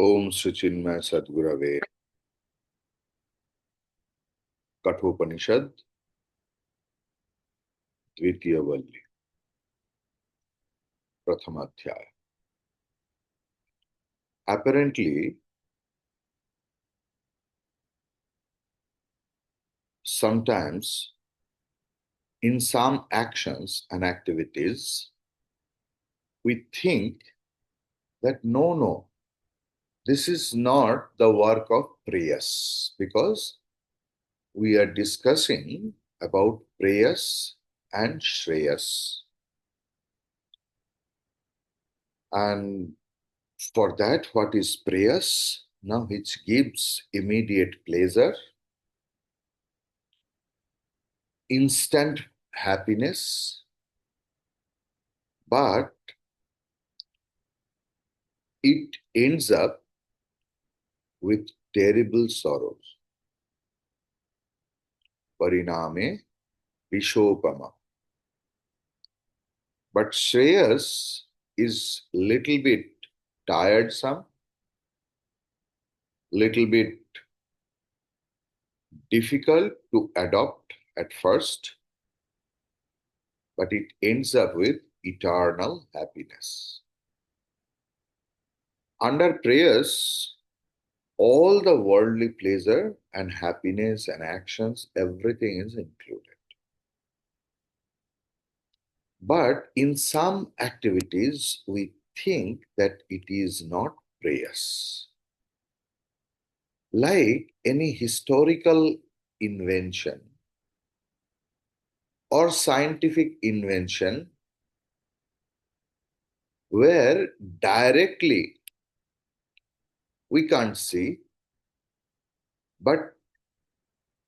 ओम श्री चिन्मय सद्गुरवे कठोपनिषद द्वितीय वल्ली प्रथम अध्याय. Apparently, sometimes in some actions and activities, we think that no, this is not the work of prayas, because we are discussing about prayas and shreyas. And for that, what is prayas? Now, which gives immediate pleasure, instant happiness, but it ends up with terrible sorrows. Pariname Vishopama. But Shreyas is little bit tiresome, little bit difficult to adopt at first, but it ends up with eternal happiness. Under prayers, all the worldly pleasure and happiness and actions, everything is included. But in some activities, we think that it is not prayers. Like any historical invention or scientific invention, where directly we can't see, but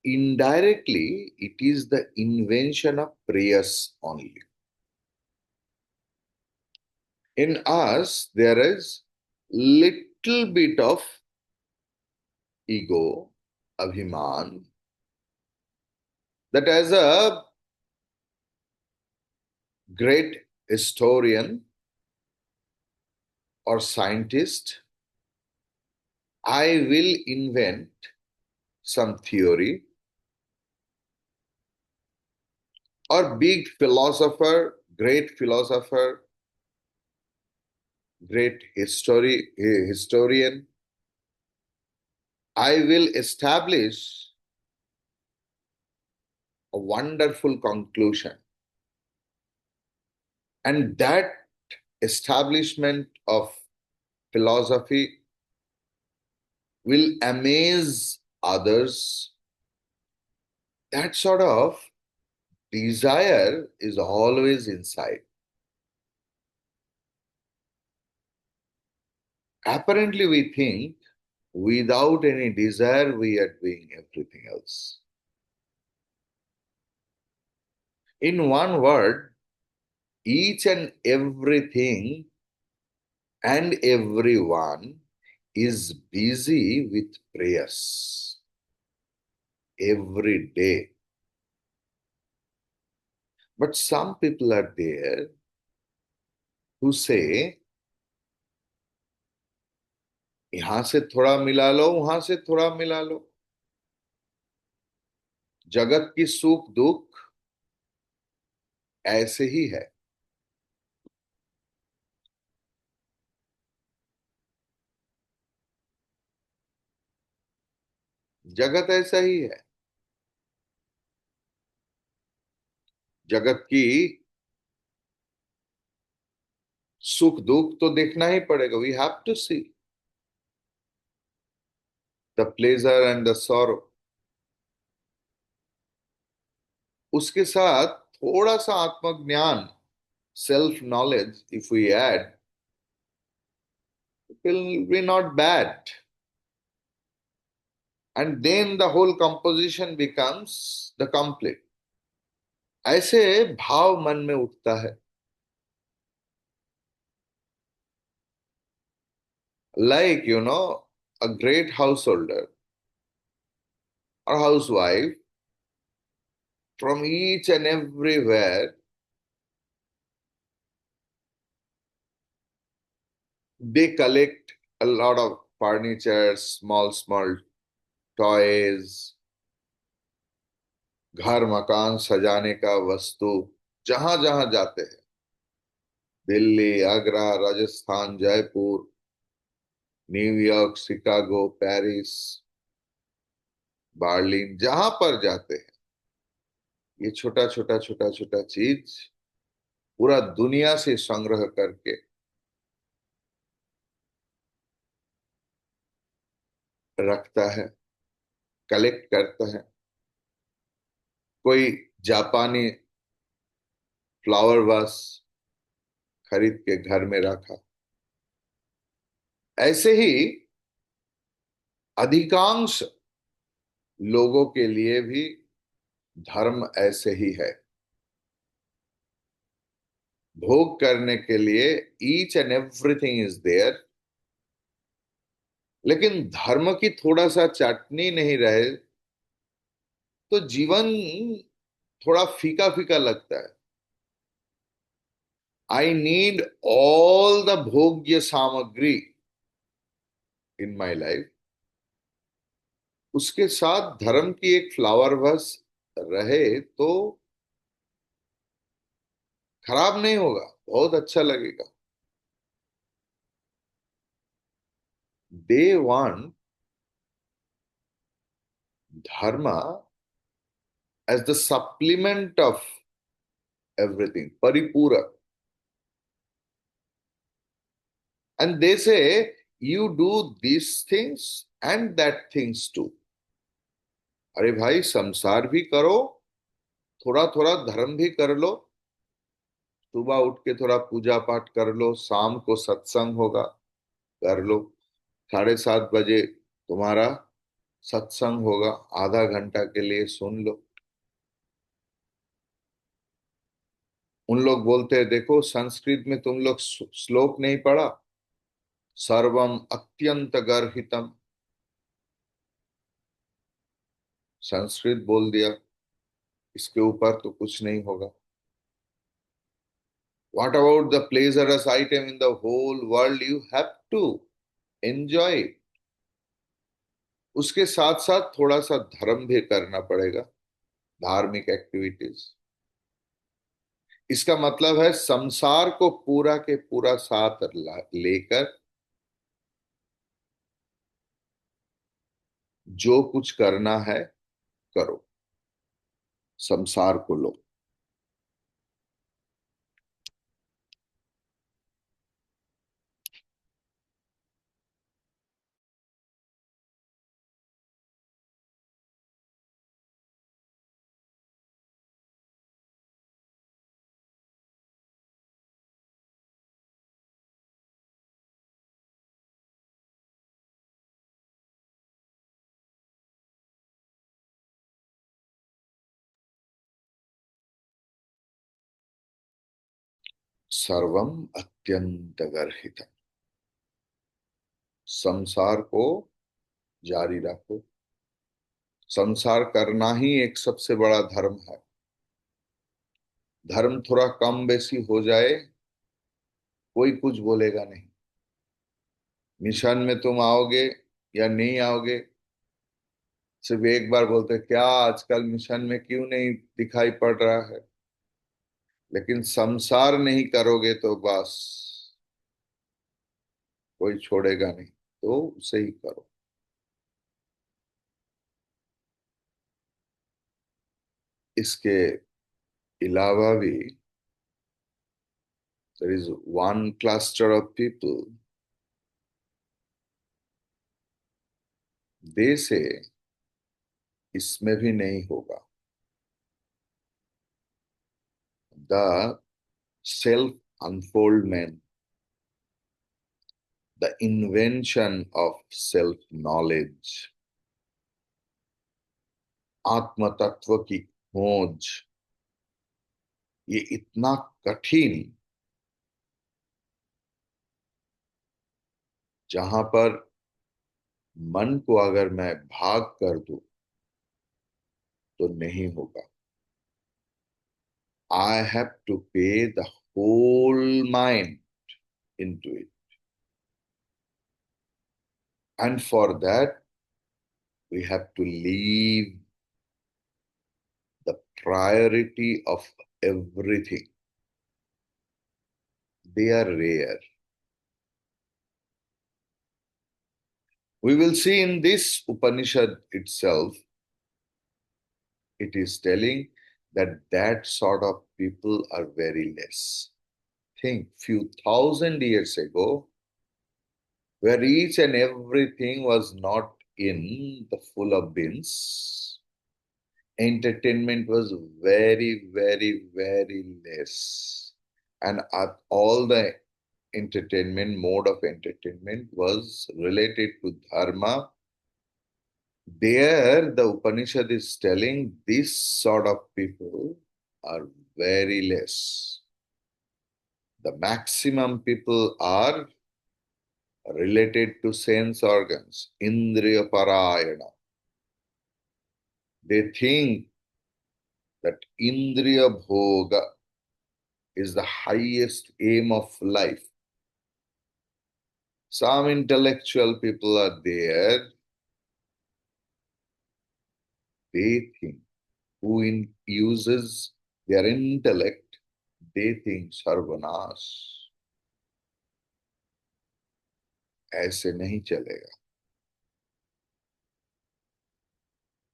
indirectly it is the invention of prayers only. In us, there is little bit of ego, abhiman, that as a great historian or scientist, I will invent some theory, or big philosopher, great philosopher, great historian, I will establish a wonderful conclusion. And that establishment of philosophy will amaze others. That sort of desire is always inside. Apparently, we think without any desire, we are doing everything else. In one word, each and everything and everyone is busy with prayers every day. But some people are there who say, यहां से थोड़ा मिला लो, वहां से थोड़ा मिला लो. जगत की सुख दुख ऐसे ही है. जगत ऐसा ही है. जगत की सुख दुख तो देखना ही पड़ेगा. We have to see the pleasure and the sorrow. उसके साथ थोड़ा सा आत्मज्ञान, self knowledge, if we add, it will be not bad. And then the whole composition becomes the complete. ऐसे भाव मन में उठता है. Like, a great householder or housewife, from each and everywhere, they collect a lot of furniture, small small toys, घर मकान सजाने का वस्तु, जहां जहां जाते हैं, Delhi, Agra, Rajasthan, Jaipur, New York, Chicago, Paris, Berlin, जहां पर जाते हैं, ये छोटा छोटा छोटा छोटा चीज पूरा दुनिया से संग्रह करके रखता है, कलेक्ट करता है। कोई जापानी फ्लावर वास खरीद के घर में रखा। ऐसे ही अधिकांश लोगों के लिए भी धर्म ऐसे ही है। भोग करने के लिए each and everything is there, लेकिन धर्म की थोड़ा सा चटनी नहीं रहे तो जीवन थोड़ा फीका फीका लगता है। आई नीड ऑल द भोग्य सामग्री इन माई लाइफ, उसके साथ धर्म की एक फ्लावर बस रहे तो खराब नहीं होगा, बहुत अच्छा लगेगा। They want dharma as the supplement of everything, परिपूरक। And they say you do this things and that things too. अरे भाई, संसार भी करो, थोड़ा थोड़ा धर्म भी कर लो। सुबह उठ के थोड़ा पूजा पाठ कर लो, शाम को सत्संग होगा, कर लो। 7:30 बजे तुम्हारा सत्संग होगा, आधा घंटा के लिए सुन लो। उन लोग बोलते हैं, देखो संस्कृत में तुम लोग श्लोक नहीं पढ़ा, सर्वम अत्यंत गर्हितम, संस्कृत बोल दिया, इसके ऊपर तो कुछ नहीं होगा। What about the pleasurous item in the whole world, you have to enjoy. उसके साथ साथ थोड़ा सा धर्म भी करना पड़ेगा, धार्मिक एक्टिविटीज। इसका मतलब है संसार को पूरा के पूरा साथ लेकर जो कुछ करना है करो, संसार को लो। सर्वम अत्यंत गर्हित, संसार को जारी रखो। संसार करना ही एक सबसे बड़ा धर्म है। धर्म थोड़ा कम बेसी हो जाए, कोई कुछ बोलेगा नहीं। मिशन में तुम आओगे या नहीं आओगे, सिर्फ एक बार बोलते क्या आजकल मिशन में क्यों नहीं दिखाई पड़ रहा है। लेकिन संसार नहीं करोगे तो बस कोई छोड़ेगा नहीं, तो उसे ही करो। इसके अलावा भी there is one cluster of people, they say इसमें भी नहीं होगा। The self unfoldment, the invention of self knowledge, आत्म तत्व की खोज, ये इतना कठिन, जहां पर मन को अगर मैं भाग कर दूं तो नहीं होगा। I have to pay the whole mind into it. And for that, we have to leave the priority of everything. They are rare. We will see in this Upanishad itself, it is telling that that sort of people are very less. Think few thousand years ago, where each and everything was not in the full of bins, entertainment was very, very, very less. And all the entertainment, mode of entertainment was related to dharma. There, the Upanishad is telling this sort of people are very less. The maximum people are related to sense organs, Indriya Parayana. They think that Indriya Bhoga is the highest aim of life. Some intellectual people are there, they think, uses their intellect, they think Sarvanash. ऐसे नहीं चलेगा.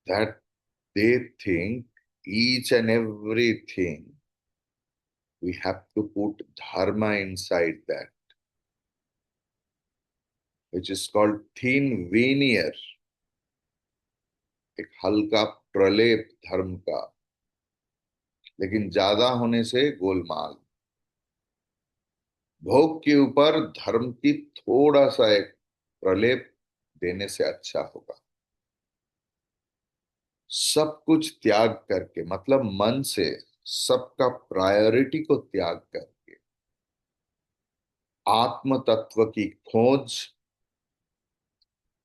That they think each and everything we have to put dharma inside that, which is called thin veneer, एक हल्का प्रलेप धर्म का, लेकिन ज्यादा होने से गोलमाल. भोग के ऊपर धर्म की थोड़ा सा एक प्रलेप देने से अच्छा होगा. सब कुछ त्याग करके, मतलब मन से सबका प्रायोरिटी को त्याग करके आत्म तत्व की खोज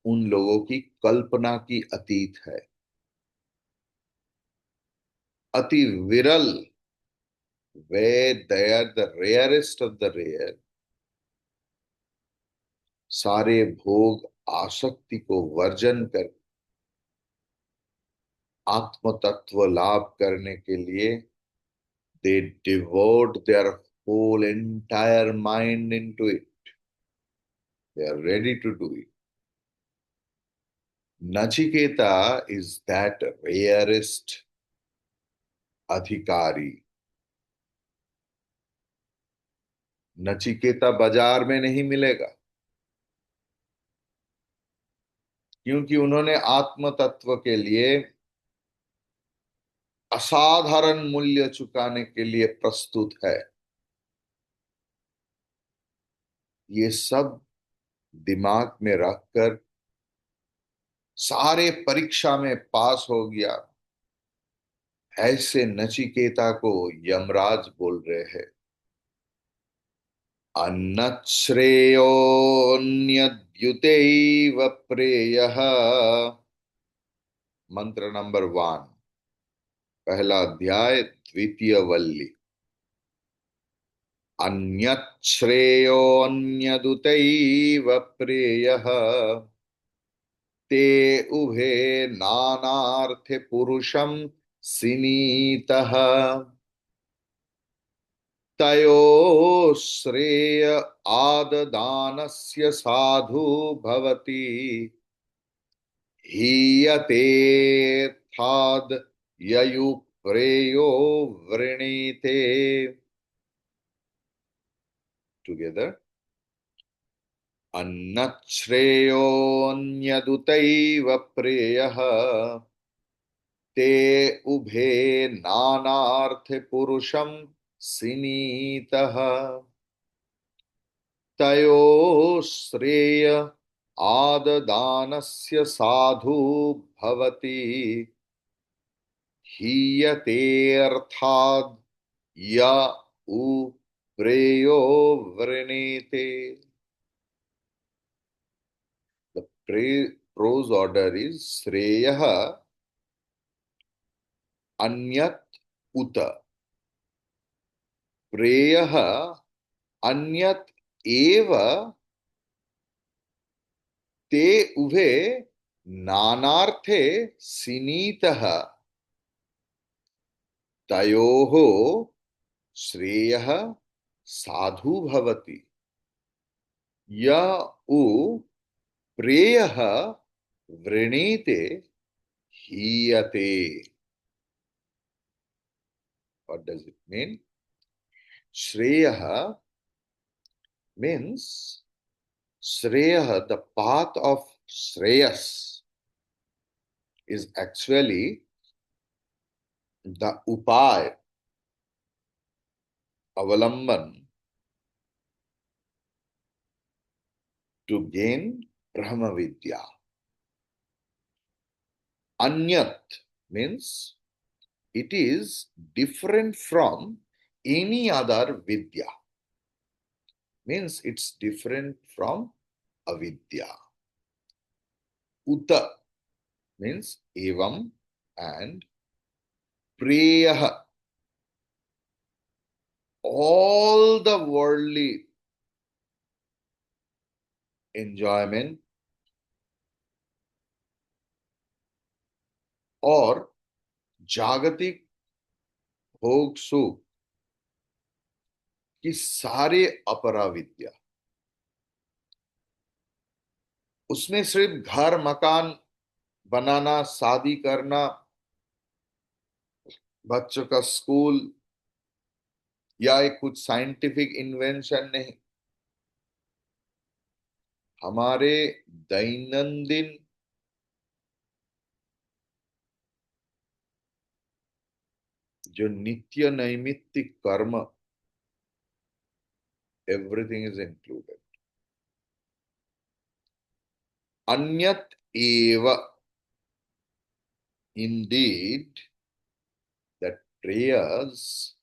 उन लोगों की कल्पना की अतीत है. अति विरल, वे they are the rarest of the rare. सारे भोग आसक्ति को वर्जन कर आत्म तत्व लाभ करने के लिए they devote their whole entire mind into it. They are ready to do it. Nachiketa is that rarest अधिकारी. नचिकेता बाजार में नहीं मिलेगा, क्योंकि उन्होंने आत्म तत्व के लिए असाधारण मूल्य चुकाने के लिए प्रस्तुत है. ये सब दिमाग में रखकर सारे परीक्षा में पास हो गया, ऐसे नचिकेता को यमराज बोल रहे हैं अन्नश्रेयोन्यद्युतैव प्रेयः. मंत्र नंबर 1, पहला अध्याय, द्वितीय वल्ली. अन्यश्रेयोन्यदुतैव प्रेयः ते उभे नानार्थे पुरुषं सिनीतः. तयो श्रेय आददानस्य साधु भवति हीयतेऽर्थाद् ययु प्रेयो वृणीते. टुगेदर. अन्नश्रेयोऽन्यदुतैव प्रेयः ते उभे नानार्थे पुरुषं सिनीतः. तयो श्रेय आददानस्य साधु भवति हीयतेऽर्थाद् य उ प्रेयो वृणीते. The prose order is Shreyah Anyat Uta. Preyah Anyat Eva ते उभे नानार्थे सिनीतः तयोः श्रेयः साधु भवति य उ प्रेयः वृणीते हीयते. What does it mean? Shreya means Shreya, the path of Shreyas is actually the upay, avalamban to gain Brahma Vidya. Anyat means it is different from any other Vidya. Means it's different from avidya. Uta means evam and preyah, all the worldly enjoyment और जागतिक भोग सुख की सारे अपराविद्या, उसमें सिर्फ घर मकान बनाना, शादी करना, बच्चों का स्कूल या एक कुछ साइंटिफिक इन्वेंशन नहीं. हमारे दैनंदिन जो नित्य नैमित्तिक कर्म, everything is included. Anyat eva, indeed, that prayers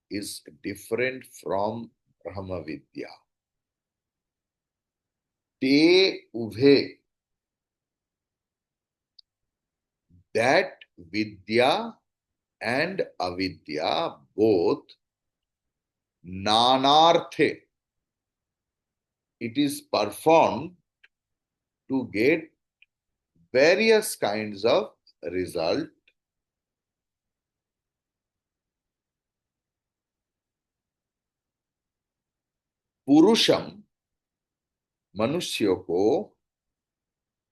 is different from Brahma Vidya. Te ubhe, that Vidya and Avidya both nanarthe, it is performed to get various kinds of result. पुरुषम, मनुष्य को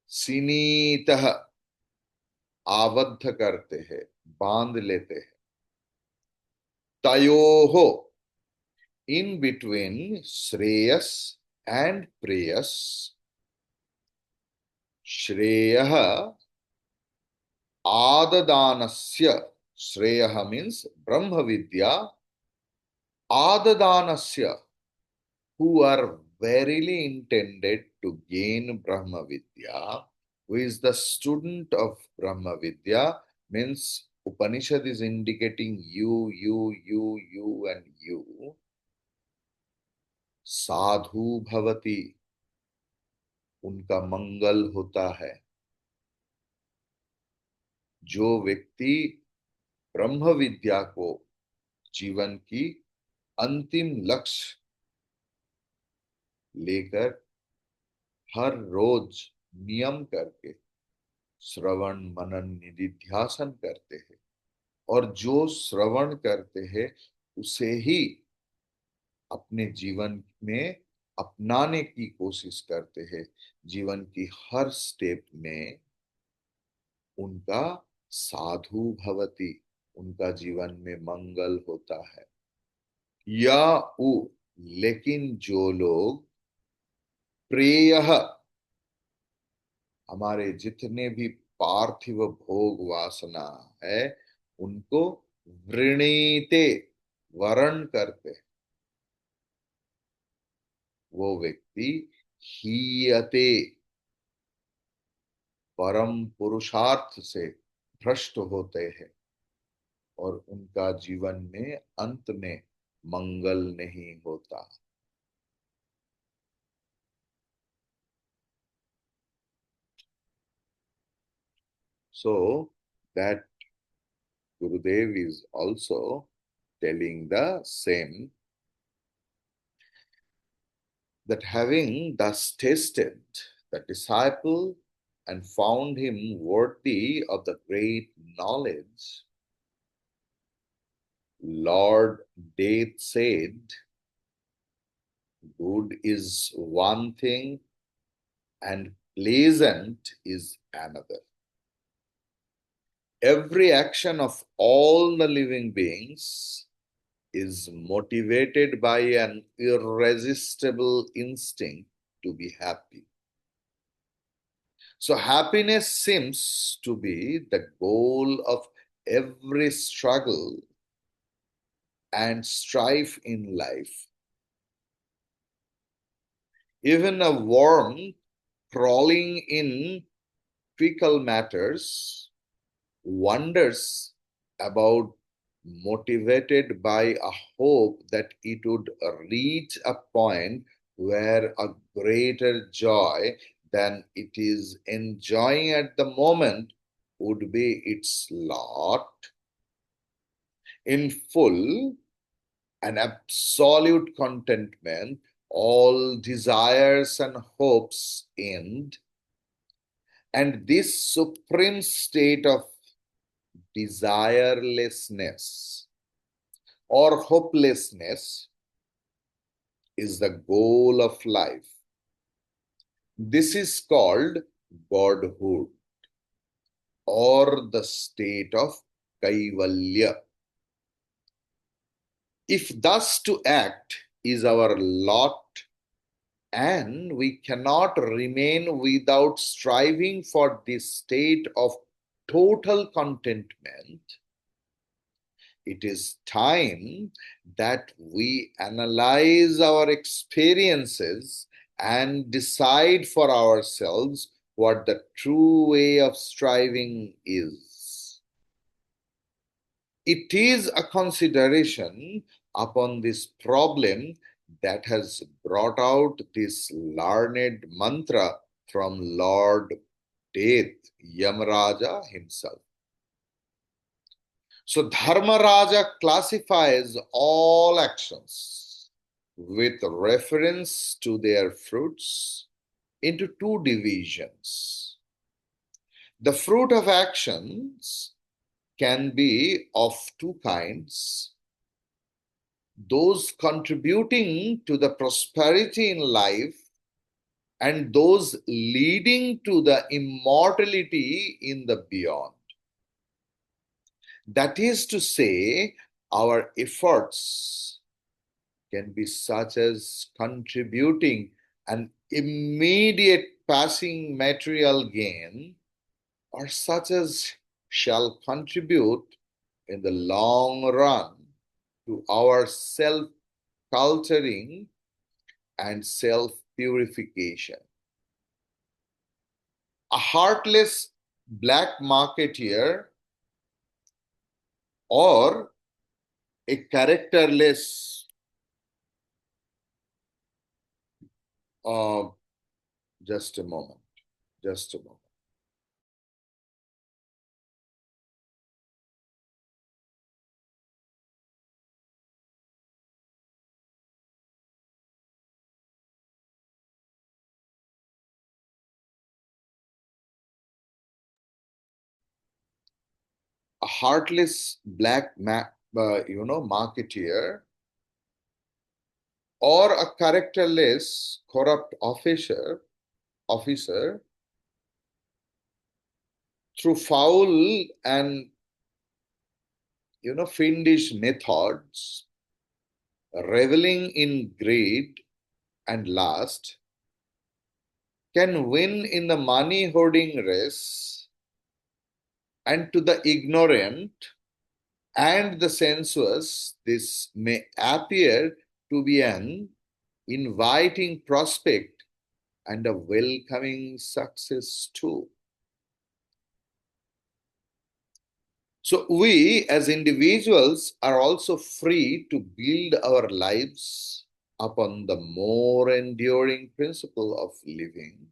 सिनीतः आबद्ध करते हैं, बांध लेते हैं. तयोहो, in between श्रेयस and प्रेयस. श्रेयः आददानस्य, श्रेयः means Brahma Vidya, आददानस्य, who are verily intended to gain Brahma Vidya, who is the student of Brahma Vidya, means Upanishad is indicating you, and you. साधु भवति, उनका मंगल होता है. जो व्यक्ति ब्रह्म विद्या को जीवन की अंतिम लक्ष्य लेकर हर रोज नियम करके श्रवण मनन निधिध्यासन करते हैं, और जो श्रवण करते हैं उसे ही अपने जीवन में अपनाने की कोशिश करते हैं, जीवन की हर स्टेप में उनका साधु भवति, उनका जीवन में मंगल होता है. या उ, लेकिन जो लोग प्रेयः, हमारे जितने भी पार्थिव भोग वासना है उनको वृणीते, वरण करते, वो व्यक्ति हीयते, परम पुरुषार्थ से भ्रष्ट होते हैं और उनका जीवन में अंत में मंगल नहीं होता. So that Gurudev is also telling the same, that having thus tasted the disciple, and found him worthy of the great knowledge. Lord Death said, good is one thing and pleasant is another. Every action of all the living beings is motivated by an irresistible instinct to be happy. So, happiness seems to be the goal of every struggle and strife in life. Even a worm crawling in fecal matters wonders about, motivated by a hope that it would reach a point where a greater joy than it is enjoying at the moment would be its lot. In full and absolute contentment, all desires and hopes end, and this supreme state of desirelessness or hopelessness is the goal of life. This is called godhood or the state of kaivalya. If thus to act is our lot, and we cannot remain without striving for this state of total contentment, it is time that we analyze our experiences and decide for ourselves what the true way of striving is. It is a consideration upon this problem that has brought out this learned mantra from Lord Death, Yamaraja himself. So Dharmaraja classifies all actions with reference to their fruits into two divisions. The fruit of actions can be of two kinds: those contributing to the prosperity in life and those leading to the immortality in the beyond. That is to say, our efforts can be such as contributing an immediate passing material gain, or such as shall contribute in the long run to our self culturing and self purification. A heartless black marketeer or a characterless uh, just a moment, just a moment. A heartless black marketeer or a characterless corrupt officer through foul and fiendish methods, reveling in greed and lust, can win in the money hoarding race, and to the ignorant and the sensuous this may appear to be an inviting prospect and a welcoming success too. So, we as individuals are also free to build our lives upon the more enduring principle of living,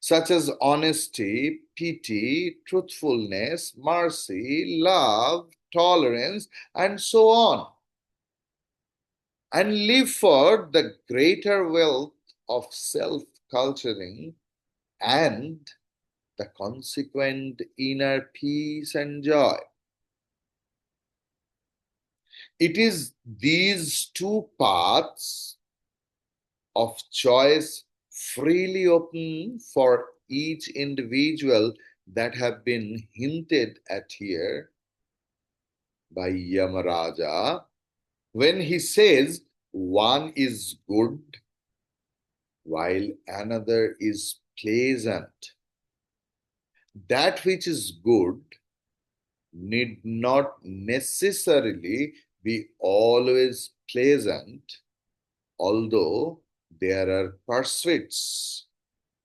such as honesty, pity, truthfulness, mercy, love, tolerance, and so on, and live for the greater wealth of self culturing, and the consequent inner peace and joy. It is these two paths of choice freely open for each individual that have been hinted at here by Yamaraja when he says one is good while another is pleasant. That which is good need not necessarily be always pleasant, although there are pursuits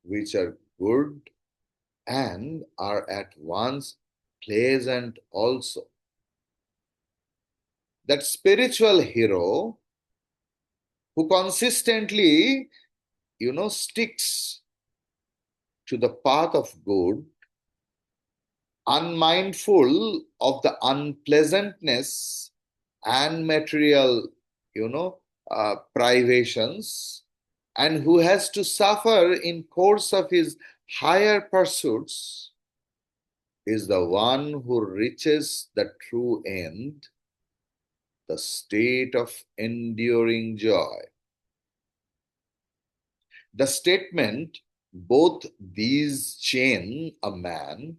which are good and are at once pleasant also. That spiritual hero who consistently, sticks to the path of good, unmindful of the unpleasantness and material, privations, and who has to suffer in course of his higher pursuits, is the one who reaches the true end, the state of enduring joy. The statement, both these chain a man,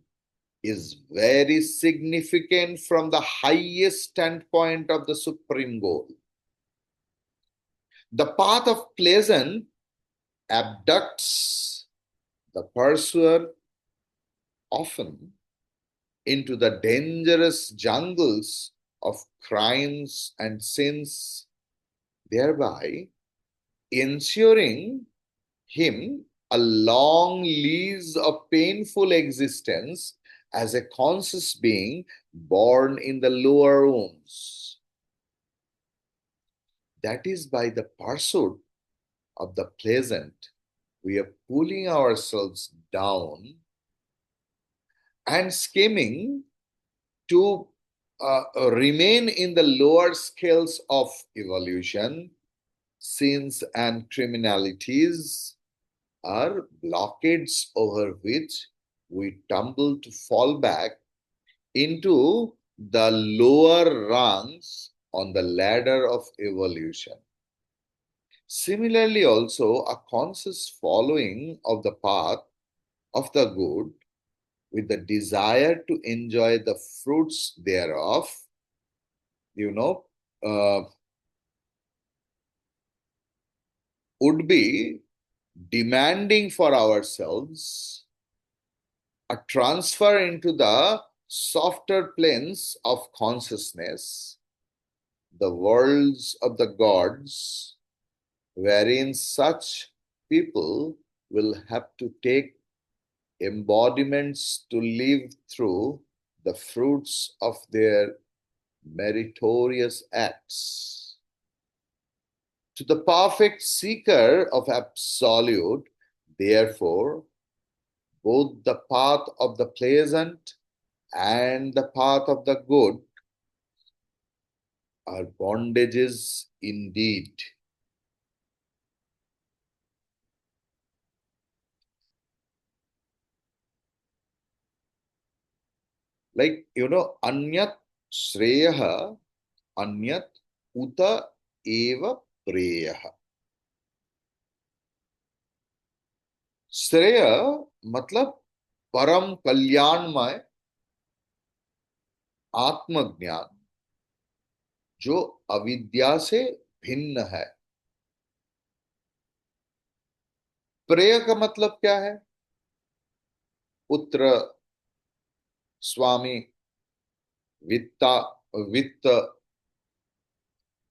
is very significant from the highest standpoint of the supreme goal. The path of pleasant abducts the pursuer often into the dangerous jungles of crimes and sins, thereby ensuring him a long lease of painful existence as a conscious being born in the lower wombs. That is by the pursuit of the pleasant, we are pulling ourselves down and scheming to remain in the lower scales of evolution. Sins and criminalities are blockades over which we tumble to fall back into the lower rungs on the ladder of evolution. Similarly, also, a conscious following of the path of the good with the desire to enjoy the fruits thereof, you know, uh, would be demanding for ourselves a transfer into the softer planes of consciousness, the worlds of the gods, wherein such people will have to take embodiments to live through the fruits of their meritorious acts. To the perfect seeker of absolute, therefore, both the path of the pleasant and the path of the good are bondages indeed. Like, anyat shreyaha, anyat uta eva preyaha. श्रेय मतलब परम कल्याणमय आत्मज्ञान जो अविद्या से भिन्न है। प्रेय का मतलब क्या है? पुत्र, स्वामी, वित्ता, वित्त,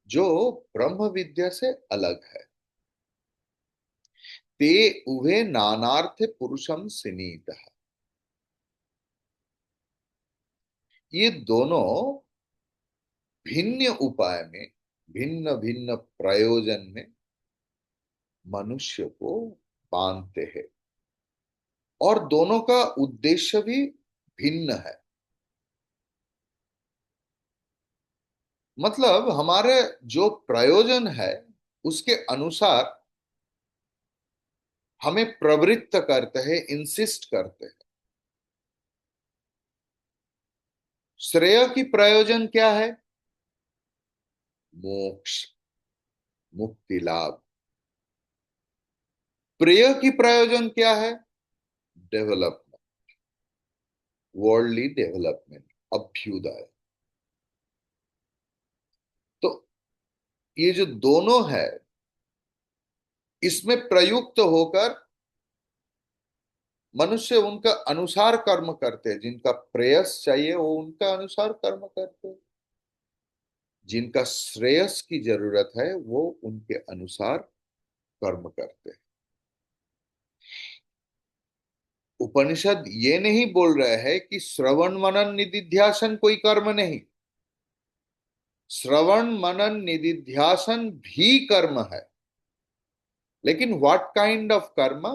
जो ब्रह्म विद्या से अलग है। ते उभे नानार्थ पुरुषम सिनीत। ये दोनों भिन्न उपाय में, भिन्न भिन्न प्रयोजन में मनुष्य को बांधते हैं और दोनों का उद्देश्य भी भिन्न है। मतलब हमारे जो प्रयोजन है उसके अनुसार हमें प्रवृत्त करते हैं, इंसिस्ट करते हैं। श्रेय की प्रयोजन क्या है? मोक्ष, मुक्ति लाभ। प्रेय की प्रयोजन क्या है? डेवलपमेंट, वर्ल्डली डेवलपमेंट, अभ्युदय। तो ये जो दोनों है, इसमें प्रयुक्त होकर मनुष्य उनका अनुसार कर्म करते हैं। जिनका प्रेयस चाहिए वो उनका अनुसार कर्म करते हैं, जिनका श्रेयस की जरूरत है वो उनके अनुसार कर्म करते हैं। उपनिषद ये नहीं बोल रहे हैं कि श्रवण मनन निदिध्यासन कोई कर्म नहीं। श्रवण मनन निदिध्यासन भी कर्म है, लेकिन व्हाट काइंड ऑफ कर्म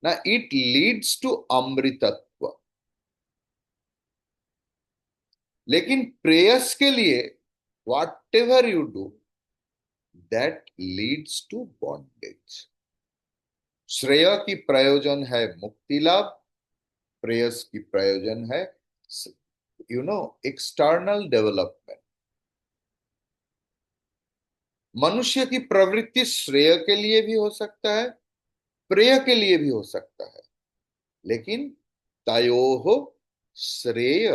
ना? इट लीड्स टू अमृतत्व। लेकिन प्रेयस के लिए whatever you do, that leads to bondage. श्रेय की प्रयोजन है मुक्ति लाभ, प्रेयस की प्रयोजन है एक्सटर्नल डेवलपमेंट। मनुष्य की प्रवृत्ति श्रेय के लिए भी हो सकता है, प्रेय के लिए भी हो सकता है, लेकिन तयोः श्रेय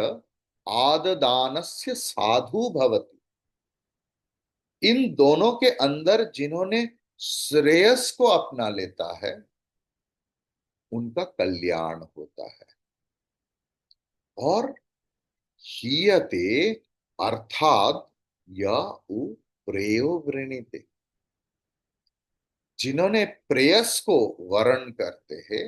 आददानस्य साधु भवति। इन दोनों के अंदर जिन्होंने श्रेयस को अपना लेता है उनका कल्याण होता है। और हीयते अर्थात या उ प्रेयो वृणीते। जिन्होंने प्रेयस को वर्ण करते हैं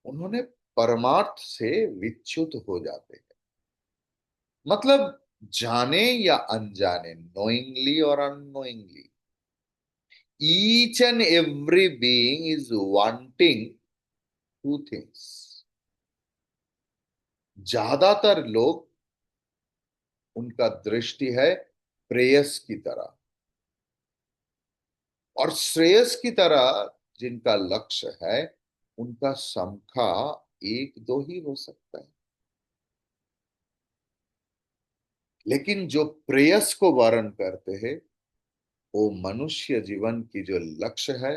उन्होंने परमार्थ से विच्युत हो जाते हैं। मतलब जाने या अनजाने, नोइंगली और unknowingly, each and every being is wanting two things. ज्यादातर लोग, उनका दृष्टि है प्रेयस की तरह, और श्रेयस की तरह जिनका लक्ष्य है उनका संख्या एक दो ही हो सकता है। लेकिन जो प्रेयस को वर्ण करते हैं वो मनुष्य जीवन की जो लक्ष्य है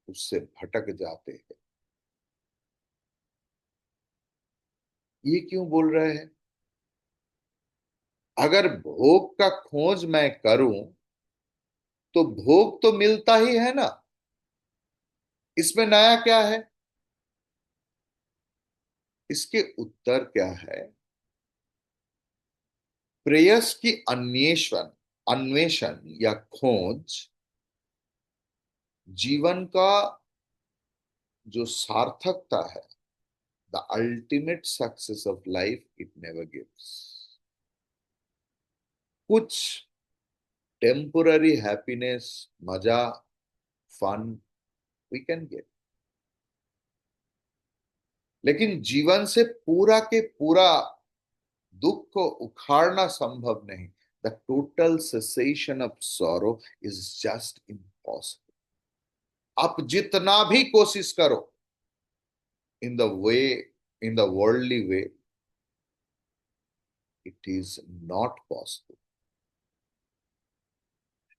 उससे भटक जाते हैं। ये क्यों बोल रहे हैं? अगर भोग का खोज मैं करूं तो भोग तो मिलता ही है ना, इसमें नया क्या है? इसके उत्तर क्या है? प्रेयस की अन्वेषण, अन्वेषण या खोज जीवन का जो सार्थकता है, the ultimate success of life, it never gives. कुछ टेम्पोररी हैप्पीनेस, मजा, फन वी कैन गेट, लेकिन जीवन से पूरा के पूरा दुख को उखाड़ना संभव नहीं। The total cessation of sorrow is just impossible. आप जितना भी कोशिश करो in the way, in the worldly way, it is not possible.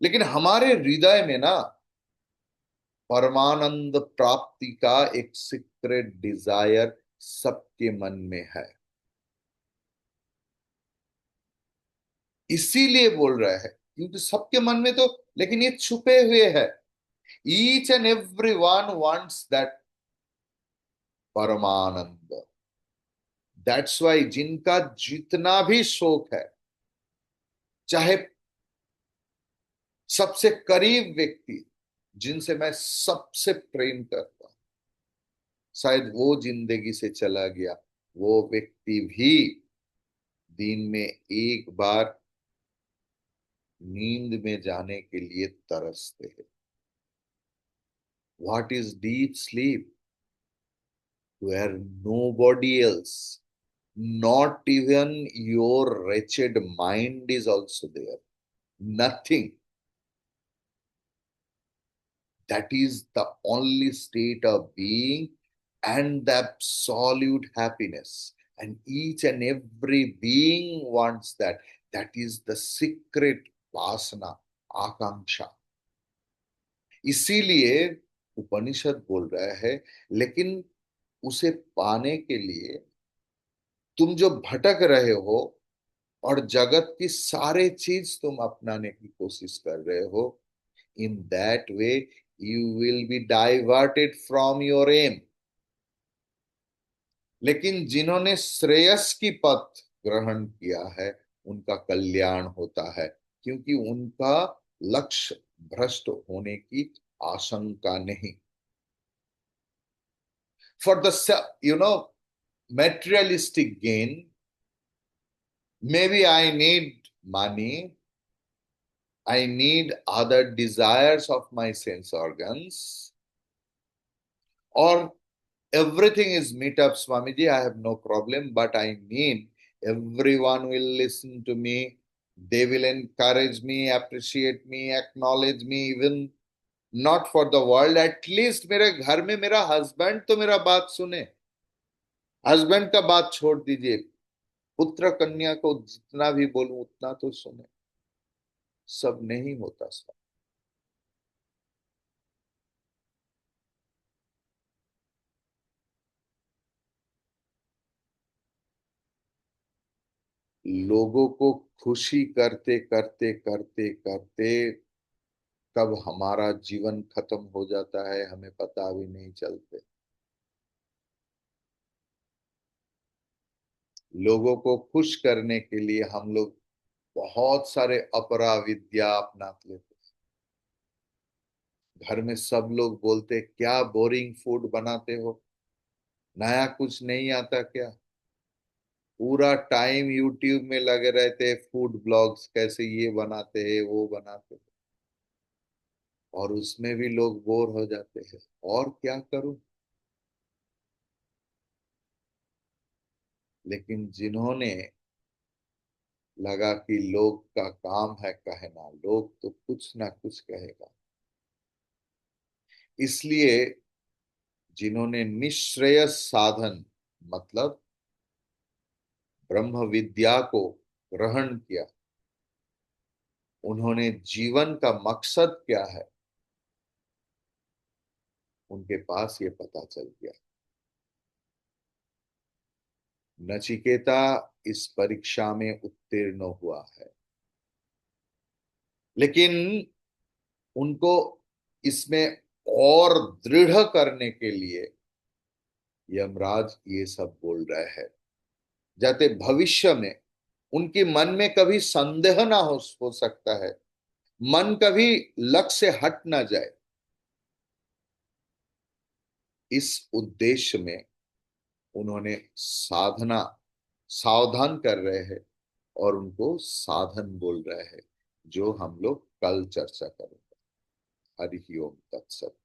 लेकिन हमारे हृदय में ना परमानंद प्राप्ति का एक सीक्रेट डिजायर सबके मन में है। इसीलिए बोल रहे हैं क्योंकि सबके मन में तो, लेकिन ये छुपे हुए है। Each and every one wants that परमानंद। दैट्स वाई जिनका जितना भी शौक है, चाहे सबसे करीब व्यक्ति जिनसे मैं सबसे प्रेम करता हूं, शायद वो जिंदगी से चला गया, वो व्यक्ति भी दिन में एक बार नींद में जाने के लिए तरसते हैं। What is deep sleep? Where nobody else, not even your wretched mind is also there, nothing, That is the only state of being and the absolute happiness. And each and every being wants that. That is the secret वासना, आकांक्षा. इसीलिए उपनिषद बोल रहा है, लेकिन उसे पाने के लिए तुम जो भटक रहे हो और जगत की सारे चीज तुम अपनाने की कोशिश कर रहे हो, in that way you will be diverted from your aim. लेकिन जिन्होंने श्रेयस की पथ ग्रहण किया है, उनका कल्याण होता है, क्योंकि उनका लक्ष्य भ्रष्ट होने की आशंका नहीं. For the materialistic gain, maybe I need money, I need other desires of my sense organs, or everything is meet up, Swamiji, I have no problem, but I need everyone will listen to me, they will encourage me, appreciate me, acknowledge me, even not for the world, at least मेरे घर में मेरा husband तो मेरा बात सुने. Husband का बात छोड़ दीजिए, पुत्र कन्या को जितना भी बोलूं उतना तो सुने. सब नहीं होता सब. लोगों को खुशी करते करते करते करते कब हमारा जीवन खत्म हो जाता है हमें पता भी नहीं चलते. लोगों को खुश करने के लिए हम लोग बहुत सारे अपरा विद्या अपनाते लेते. घर में सब लोग बोलते क्या बोरिंग फूड बनाते हो, नया कुछ नहीं आता क्या. पूरा टाइम यूट्यूब में लगे रहते, फूड ब्लॉग्स कैसे ये बनाते हैं वो बनाते हैं, और उसमें भी लोग बोर हो जाते हैं. और क्या करूं. लेकिन जिन्होंने लगा कि लोग का काम है कहना, लोग तो कुछ ना कुछ कहेगा, इसलिए जिन्होंने निश्रेयस साधन मतलब ब्रह्म विद्या को ग्रहण किया, उन्होंने जीवन का मकसद क्या है उनके पास ये पता चल गया. नचिकेता इस परीक्षा में उत्तीर्ण हुआ है, लेकिन उनको इसमें और दृढ़ करने के लिए यमराज ये सब बोल रहे हैं, जाते भविष्य में उनके मन में कभी संदेह ना हो सकता है, मन कभी लक्ष्य से हट ना जाए. इस उद्देश्य में उन्होंने साधना सावधान कर रहे हैं और उनको साधन बोल रहे हैं, जो हम लोग कल चर्चा करेंगे. हरि ओम तत्सत.